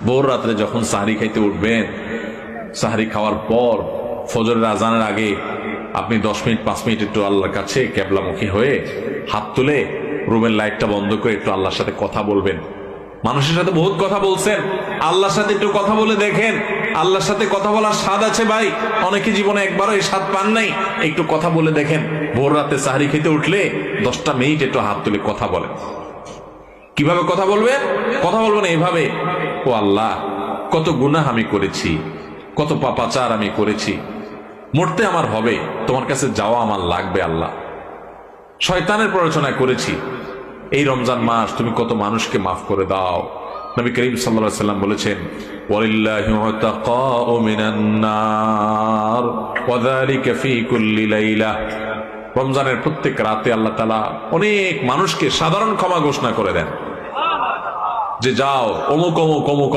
ভোর রাত্রে যখন সাহরি খাইতে উঠবেন, সাহরি খাওয়ার পর ফজরের আজানের আগে আপনি 10 মিনিট 5 মিনিট একটু আল্লাহর কাছে ক্যাবলামুখী হয়ে হাত তুলে রুমের লাইটটা বন্ধ করে একটু আল্লাহর সাথে কথা বলবেন। মানুষের সাথে বহুত কথা বলছেন, আল্লাহর সাথে একটু কথা বলে দেখেন। আল্লাহর সাথে কথা বলার স্বাদ আছে ভাই, অনেকে জীবনে একবারও এই স্বাদ পান নাই। একটু কথা বলে দেখেন। ভোর রাতে সাহরি খেতে উঠলে 10টা মিনিট একটু হাত তুলে কথা বলেন। কিভাবে কথা বলবেন? কথা বলবেন এইভাবে, ও আল্লাহ, কত গুনাহ আমি করেছি, কত পাপাচার আমি করেছি, মরতে আমার হবে, তোমার কাছে যাওয়া আমার লাগবে আল্লাহ। শয়তানের প্ররোচনা করেছি, এই রমজান মাস তুমি কত মানুষকে মাফ করে দাও। নবী করিম সাল্লাল্লাহু আলাইহি সাল্লাম বলেছেন, ওয়ালিল্লাহি উতাকাউ মিনান নার ওয়া যালিকা ফি কুল্লি লাইলা। রমজানের প্রত্যেক রাতে আল্লাহ তাআলা অনেক মানুষকে সাধারণ ক্ষমা ঘোষণা করে দেন, যে যাও অমুক অমুক অমুক